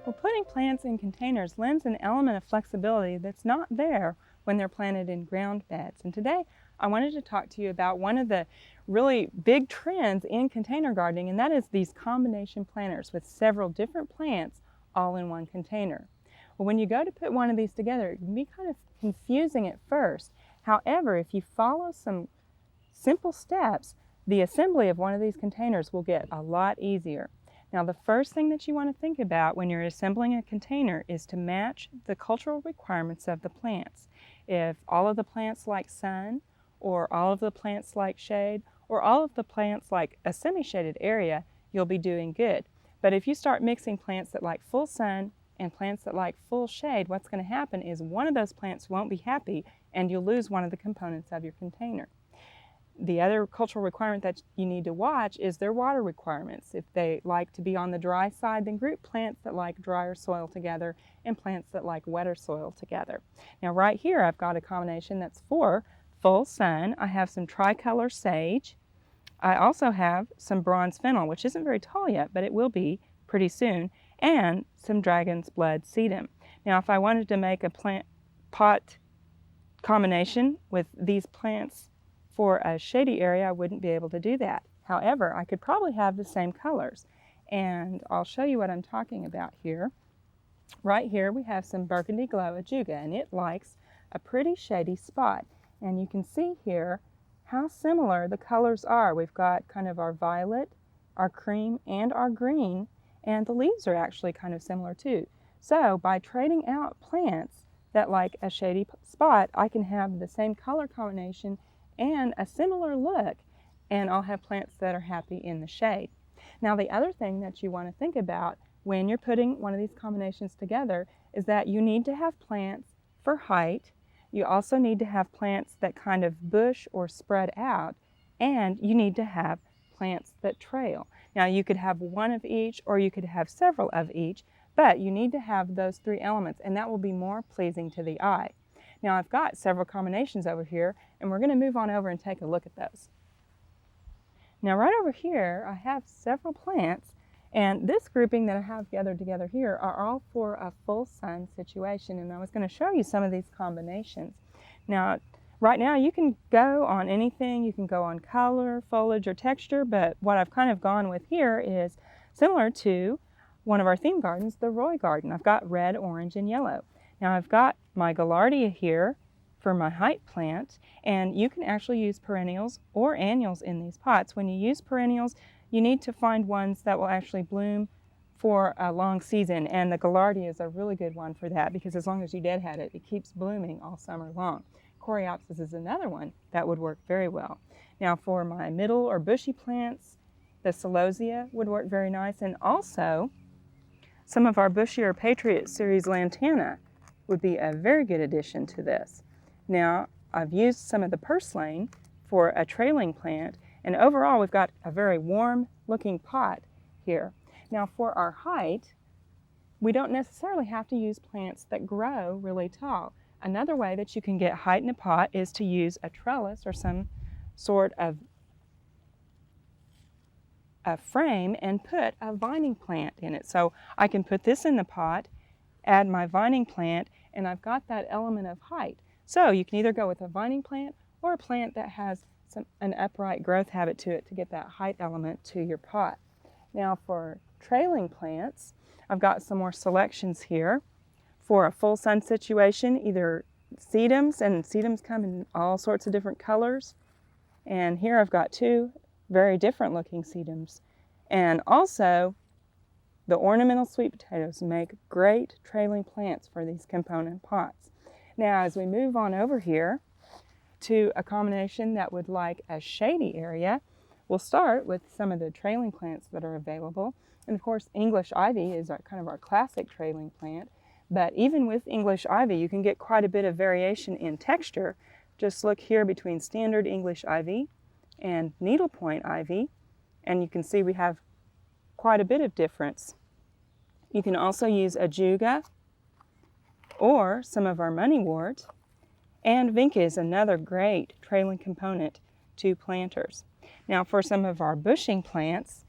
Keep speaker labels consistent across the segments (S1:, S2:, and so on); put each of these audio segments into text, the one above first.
S1: Well, putting plants in containers lends an element of flexibility that's not there when they're planted in ground beds. And today I wanted to talk to you about one of the really big trends in container gardening, and that is these combination planters with several different plants all in one container. Well, when you go to put one of these together, it can be kind of confusing at first. However, if you follow some simple steps, the assembly of one of these containers will get a lot easier. Now, the first thing that you want to think about when you're assembling a container is to match the cultural requirements of the plants. If all of the plants like sun, or all of the plants like shade, or all of the plants like a semi-shaded area, you'll be doing good. But if you start mixing plants that like full sun and plants that like full shade, what's going to happen is one of those plants won't be happy and you'll lose one of the components of your container. The other cultural requirement that you need to watch is their water requirements. If they like to be on the dry side, then group plants that like drier soil together and plants that like wetter soil together. Now right here I've got a combination that's for full sun. I have some tricolor sage. I also have some bronze fennel, which isn't very tall yet, but it will be pretty soon, and some dragon's blood sedum. Now if I wanted to make a plant pot combination with these plants for a shady area, I wouldn't be able to do that. However, I could probably have the same colors, and I'll show you what I'm talking about here. Right here we have some burgundy glow ajuga, and it likes a pretty shady spot. And you can see here how similar the colors are. We've got kind of our violet, our cream, and our green, and the leaves are actually kind of similar too. So by trading out plants that like a shady spot, I can have the same color combination and a similar look, and I'll have plants that are happy in the shade. Now the other thing that you want to think about when you're putting one of these combinations together is that you need to have plants for height. You also need to have plants that kind of bush or spread out, and you need to have plants that trail. Now you could have one of each or you could have several of each, but you need to have those three elements, and that will be more pleasing to the eye. Now I've got several combinations over here, and we're going to move on over and take a look at those. Now right over here I have several plants, and this grouping that I have gathered together here are all for a full sun situation, and I was going to show you some of these combinations. Now right now you can go on anything, you can go on color, foliage, or texture, but what I've kind of gone with here is similar to one of our theme gardens, the Roy Garden. I've got red, orange, and yellow. Now I've got my gaillardia here for my height plant, and you can actually use perennials or annuals in these pots. When you use perennials, you need to find ones that will actually bloom for a long season, and the gaillardia is a really good one for that because as long as you deadhead it, it keeps blooming all summer long. Coreopsis is another one that would work very well. Now for my middle or bushy plants, the celosia would work very nice, and also some of our bushier Patriot Series lantana would be a very good addition to this. Now, I've used some of the purslane for a trailing plant, and overall we've got a very warm looking pot here. Now for our height, we don't necessarily have to use plants that grow really tall. Another way that you can get height in a pot is to use a trellis or some sort of a frame and put a vining plant in it. So I can put this in the pot, add my vining plant, and I've got that element of height. So you can either go with a vining plant or a plant that has an upright growth habit to it to get that height element to your pot. Now for trailing plants, I've got some more selections here. For a full sun situation, either sedums, and sedums come in all sorts of different colors. And here I've got two very different looking sedums. And also, the ornamental sweet potatoes make great trailing plants for these component pots. Now, as we move on over here to a combination that would like a shady area, we'll start with some of the trailing plants that are available. And of course, English ivy is kind of our classic trailing plant. But even with English ivy, you can get quite a bit of variation in texture. Just look here between standard English ivy and needlepoint ivy, and you can see we have quite a bit of difference. You can also use ajuga or some of our moneywort, and vinca is another great trailing component to planters. Now for some of our bushing plants,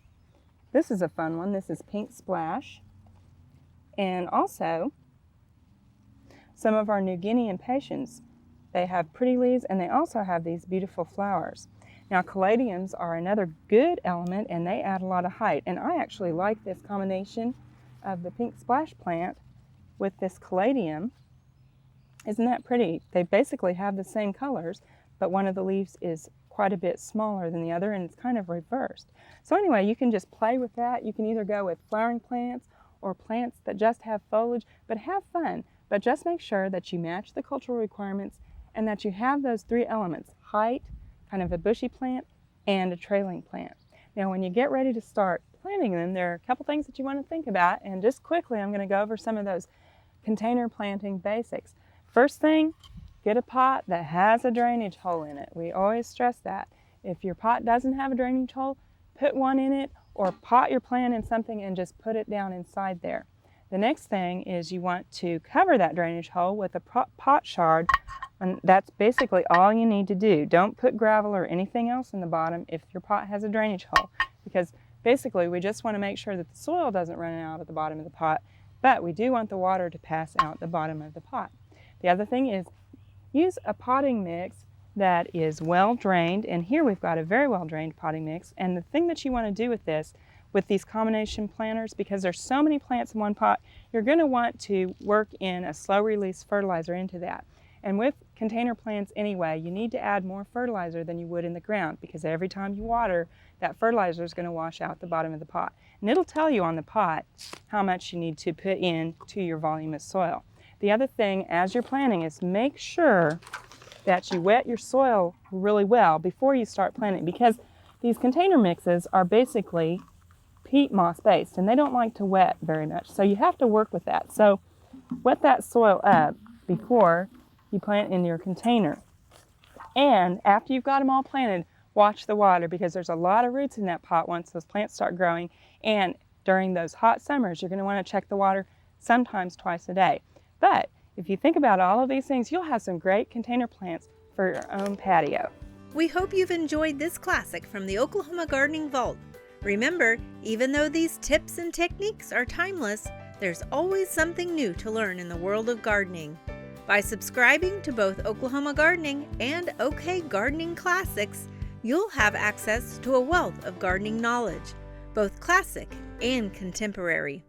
S1: this is a fun one. This is pink splash, And also, some of our New Guinea impatiens, they have pretty leaves and they also have these beautiful flowers. Now, caladiums are another good element and they add a lot of height. And I actually like this combination of the pink splash plant with this caladium. Isn't that pretty? They basically have the same colors, but one of the leaves is quite a bit smaller than the other and it's kind of reversed. So anyway, you can just play with that. You can either go with flowering plants or plants that just have foliage, but have fun. But just make sure that you match the cultural requirements and that you have those three elements: height, kind of a bushy plant, and a trailing plant. Now when you get ready to start planting them, there are a couple things that you want to think about, and just quickly I'm going to go over some of those container planting basics. First thing, get a pot that has a drainage hole in it. We always stress that. If your pot doesn't have a drainage hole, put one in it or pot your plant in something and just put it down inside there. The next thing is you want to cover that drainage hole with a pot shard, and that's basically all you need to do. Don't put gravel or anything else in the bottom if your pot has a drainage hole, because basically we just want to make sure that the soil doesn't run out at the bottom of the pot, but we do want the water to pass out the bottom of the pot. The other thing is use a potting mix that is well drained, and here we've got a very well drained potting mix. And the thing that you want to do with this, with these combination planters, because there's so many plants in one pot, you're going to want to work in a slow release fertilizer into that. And with container plants anyway, you need to add more fertilizer than you would in the ground, because every time you water, that fertilizer is going to wash out the bottom of the pot. And it'll tell you on the pot how much you need to put in to your volume of soil. The other thing as you're planting is make sure that you wet your soil really well before you start planting, because these container mixes are basically peat moss based and they don't like to wet very much. So you have to work with that. So wet that soil up before you plant in your container. And after you've got them all planted, watch the water, because there's a lot of roots in that pot once those plants start growing. And during those hot summers, you're going to want to check the water sometimes twice a day. But if you think about all of these things, you'll have some great container plants for your own patio.
S2: We hope you've enjoyed this classic from the Oklahoma Gardening Vault. Remember, even though these tips and techniques are timeless, there's always something new to learn in the world of gardening. By subscribing to both Oklahoma Gardening and OK Gardening Classics, you'll have access to a wealth of gardening knowledge, both classic and contemporary.